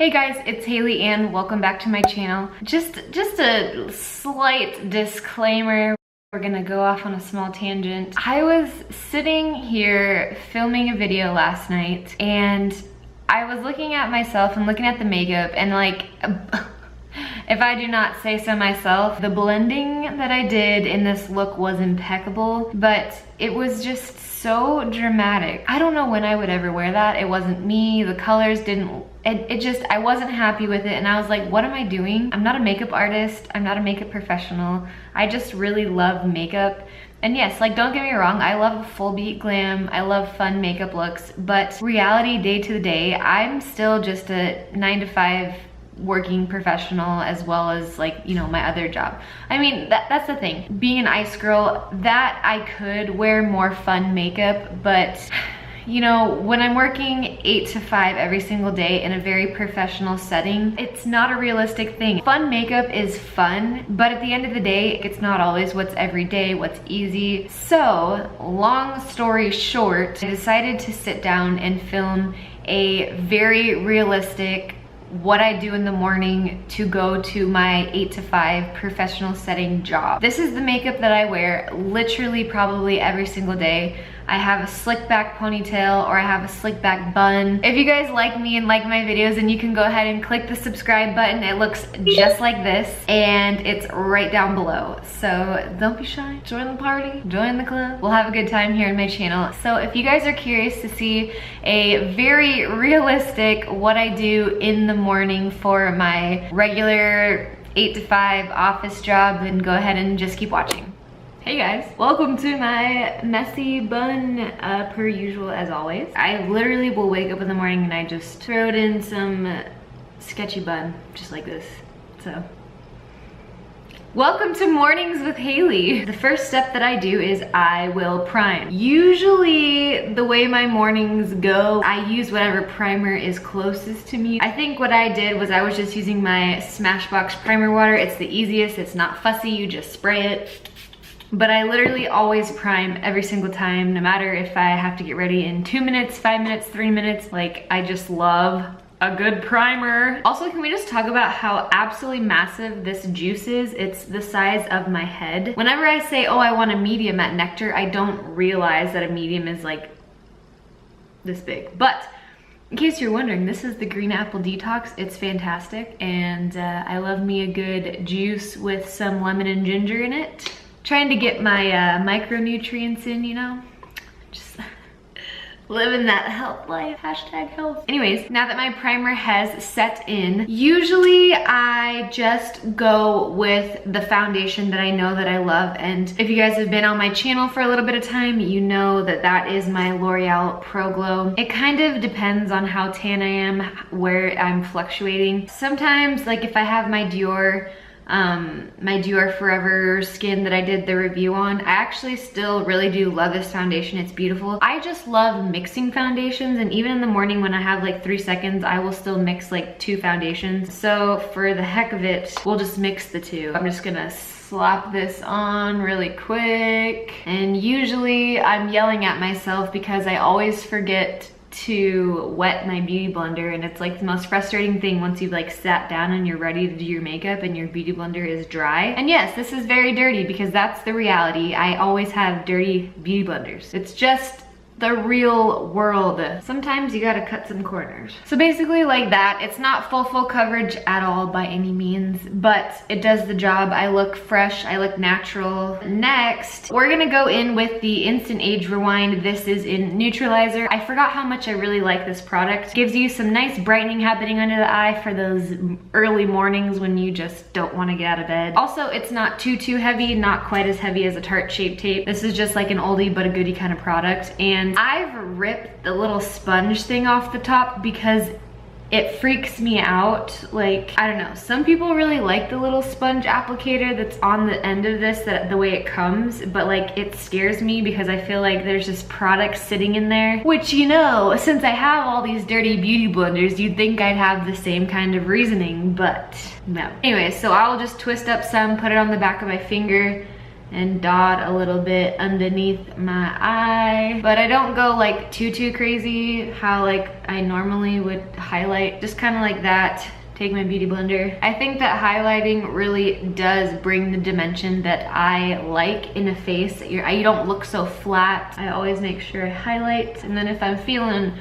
Hey guys, it's Hallie Anne. Welcome back to my channel. Just a slight disclaimer. We're gonna go off on a small tangent. I was sitting here filming a video last night and I was looking at myself and looking at the makeup and like, if I do not say so myself, the blending that I did in this look was impeccable, but it was just so dramatic. I don't know when I would ever wear that. It wasn't me, the colors didn't, I wasn't happy with it, and I was like, what am I doing? I'm not a makeup artist, I'm not a makeup professional. I just really love makeup. And yes, like, don't get me wrong, I love full beat glam, I love fun makeup looks, but reality, day to day, I'm still just a 9-to-5 working professional, as well as, like, you know, my other job. I mean, that's the thing. Being an ice girl, that I could wear more fun makeup, but you know, when I'm working 8 to 5 every single day in a very professional setting, it's not a realistic thing. Fun makeup is fun, but at the end of the day, it's not always what's every day, what's easy. So, long story short, I decided to sit down and film a very realistic what I do in the morning to go to my 8 to 5 professional setting job. This is the makeup that I wear literally probably every single day. I have a slick back ponytail or I have a slick back bun. If you guys like me and like my videos, then you can go ahead and click the subscribe button. It looks just like this and it's right down below. So don't be shy, join the party, join the club. We'll have a good time here on my channel. So if you guys are curious to see a very realistic what I do in the morning for my regular 8 to 5 office job, then go ahead and just keep watching. Hey guys, welcome to my messy bun, per usual as always. I literally will wake up in the morning and I just throw it in some sketchy bun, just like this, so. Welcome to Mornings with Hallie. The first step that I do is I will prime. Usually the way my mornings go, I use whatever primer is closest to me. I think what I did was I was just using my Smashbox primer water. It's the easiest, it's not fussy, you just spray it. But I literally always prime every single time, no matter if I have to get ready in 2 minutes, 5 minutes, 3 minutes. Like, I just love a good primer. Also, can we just talk about how absolutely massive this juice is? It's the size of my head. Whenever I say, oh, I want a medium at Nectar, I don't realize that a medium is like this big. But in case you're wondering, this is the Green Apple Detox. It's fantastic, and I love me a good juice with some lemon and ginger in it. Trying to get my micronutrients in, you know? Just living that health life, hashtag health. Anyways, now that my primer has set in, usually I just go with the foundation that I know that I love. And if you guys have been on my channel for a little bit of time, you know that that is my L'Oreal Pro Glow. It kind of depends on how tan I am, where I'm fluctuating. Sometimes, like if I have my Dior Forever Skin that I did the review on, I actually still really do love this foundation. It's beautiful. I just love mixing foundations, and even in the morning when I have like 3 seconds, I will still mix like 2 foundations. So for the heck of it, we'll just mix the 2. I'm just gonna slap this on really quick. And usually I'm yelling at myself because I always forget to wet my beauty blender, and it's like the most frustrating thing once you've like sat down and you're ready to do your makeup and your beauty blender is dry. And yes, this is very dirty because that's the reality. I always have dirty beauty blenders. It's just the real world. Sometimes you gotta cut some corners. So basically like that. It's not full coverage at all by any means, but it does the job. I look fresh, I look natural. Next, we're gonna go in with the Instant Age Rewind. This is in Neutralizer. I forgot how much I really like this product. Gives you some nice brightening happening under the eye for those early mornings when you just don't wanna get out of bed. Also, it's not too heavy, not quite as heavy as a Tarte Shape Tape. This is just like an oldie but a goodie kind of product. And I've ripped the little sponge thing off the top because it freaks me out. Like, I don't know, some people really like the little sponge applicator that's on the end of this, the way it comes, but like it scares me because I feel like there's this product sitting in there, which, you know, since I have all these dirty beauty blenders, you'd think I'd have the same kind of reasoning, but no. Anyway, so I'll just twist up some, put it on the back of my finger, and dot a little bit underneath my eye. But I don't go like too crazy how like I normally would highlight, just kind of like that. Take my beauty blender. I think that highlighting really does bring the dimension that I like in a face. You don't look so flat. I always make sure I highlight, and then if I'm feeling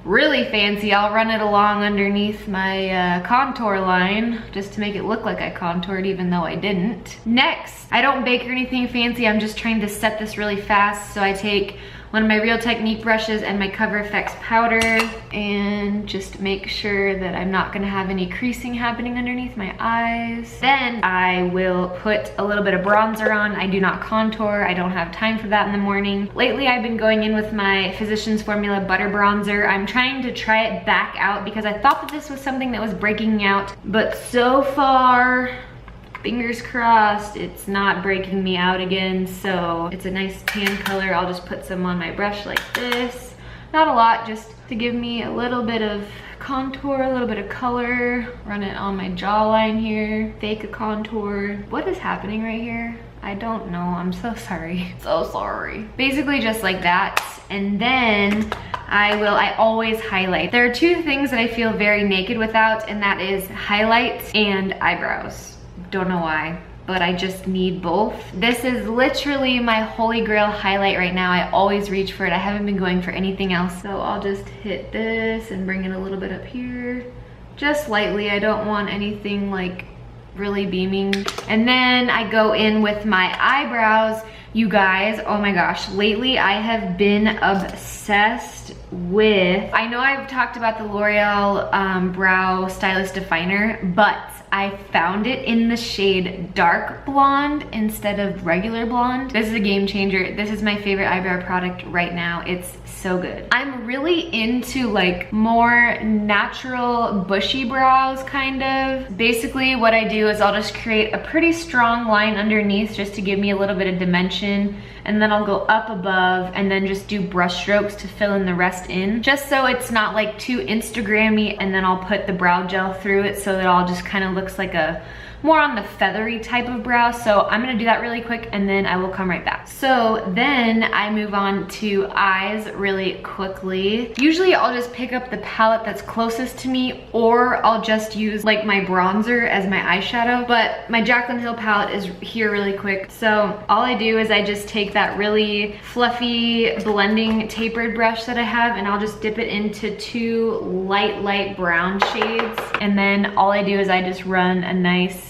really fancy, I'll run it along underneath my contour line just to make it look like I contoured even though I didn't. Next, I don't bake or anything fancy. I'm just trying to set this really fast. So I take one of my Real Technique brushes and my CoverFX powder and just make sure that I'm not gonna have any creasing happening underneath my eyes. Then I will put a little bit of bronzer on. I do not contour. I don't have time for that in the morning. Lately, I've been going in with my Physicians Formula Butter Bronzer. I'm trying to try it back out because I thought that this was something that was breaking out, but so far, fingers crossed, it's not breaking me out again. So it's a nice tan color. I'll just put some on my brush like this. Not a lot, just to give me a little bit of contour, a little bit of color. Run it on my jawline here. Fake a contour. What is happening right here? I don't know. I'm so sorry. So sorry. Basically just like that. And then I always highlight. There are two things that I feel very naked without, and that is highlights and eyebrows. Don't know why, but I just need both. This is literally my holy grail highlight right now. I always reach for it. I haven't been going for anything else. So I'll just hit this and bring it a little bit up here. Just lightly. I don't want anything like really beaming. And then I go in with my eyebrows. You guys, oh my gosh, lately I have been obsessed with, I know I've talked about the L'Oreal Brow Stylist Definer, but I found it in the shade dark blonde instead of regular blonde. This is a game changer. This is my favorite eyebrow product right now. It's so good. I'm really into like more natural bushy brows kind of. Basically what I do is I'll just create a pretty strong line underneath just to give me a little bit of dimension, and then I'll go up above and then just do brush strokes to fill in the rest in, just so it's not like too Instagrammy, and then I'll put the brow gel through it so that it all just kind of looks like a more on the feathery type of brow. So I'm gonna do that really quick and then I will come right back. So then I move on to eyes really quickly. Usually I'll just pick up the palette that's closest to me, or I'll just use like my bronzer as my eyeshadow, but my Jaclyn Hill palette is here really quick. So all I do is I just take that really fluffy blending tapered brush that I have, and I'll just dip it into two light brown shades. And then all I do is I just run a nice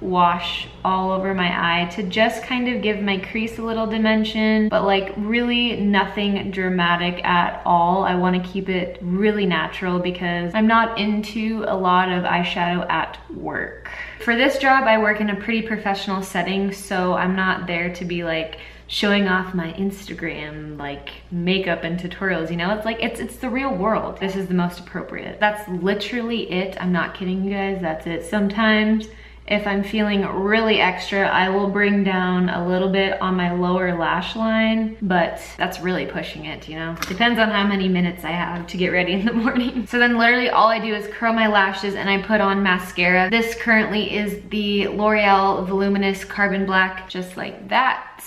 wash all over my eye to just kind of give my crease a little dimension, but like really nothing dramatic at all. I want to keep it really natural because I'm not into a lot of eyeshadow at work. For this job, I work in a pretty professional setting, so I'm not there to be like showing off my Instagram like makeup and tutorials, you know? It's like, it's the real world. This is the most appropriate. That's literally it. I'm not kidding you guys, that's it. Sometimes if I'm feeling really extra, I will bring down a little bit on my lower lash line, but that's really pushing it, you know? Depends on how many minutes I have to get ready in the morning. So then literally all I do is curl my lashes and I put on mascara. This currently is the L'Oreal Voluminous Carbon Black, just like that.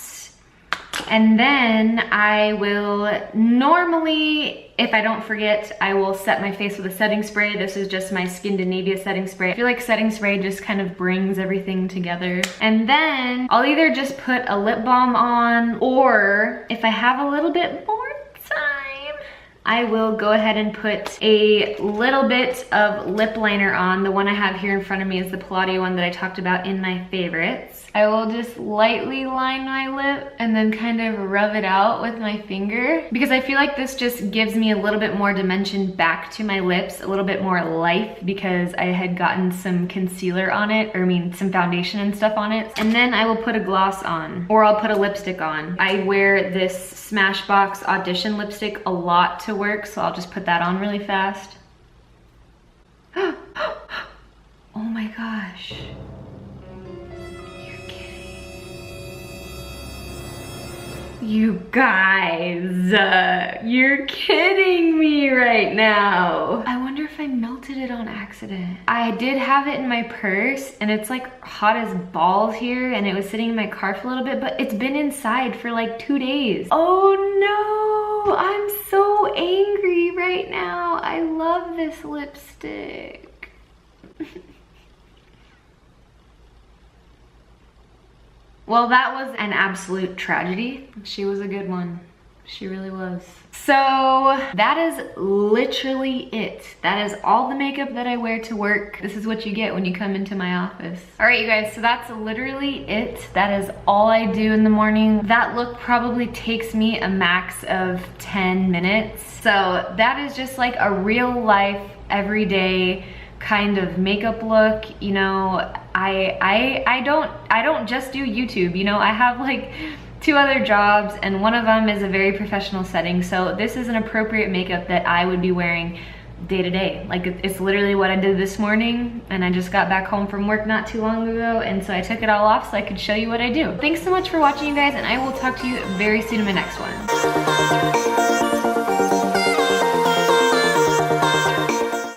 And then I will normally, if I don't forget, I will set my face with a setting spray. This is just my Skindinavia setting spray. I feel like setting spray just kind of brings everything together. And then I'll either just put a lip balm on, or if I have a little bit more time, I will go ahead and put a little bit of lip liner on. The one I have here in front of me is the Palladio one that I talked about in my favorites. I will just lightly line my lip and then kind of rub it out with my finger, because I feel like this just gives me a little bit more dimension back to my lips, a little bit more life, because I had gotten some concealer on it, or I mean some foundation and stuff on it. And then I will put a gloss on, or I'll put a lipstick on. I wear this Smashbox Audition lipstick a lot to work, so I'll just put that on really fast. Oh my gosh. You guys, you're kidding me right now. I wonder if I melted melted it on accident. I did have it in my purse and it's like hot as balls here and it was sitting in my car for a little bit, but it's been inside for like 2 days. Oh no, I'm so angry right now. I love this lipstick. Well, that was an absolute tragedy. She was a good one. She really was. So that is literally it. That is all the makeup that I wear to work. This is what you get when you come into my office. All right, you guys, so that's literally it. That is all I do in the morning. That look probably takes me a max of 10 minutes. So that is just like a real life, everyday kind of makeup look. You know, I don't just do YouTube, you know, I have like 2 other jobs and one of them is a very professional setting. So this is an appropriate makeup that I would be wearing day to day. Like it's literally what I did this morning and I just got back home from work not too long ago and so I took it all off so I could show you what I do. Thanks so much for watching, you guys, and I will talk to you very soon in my next one.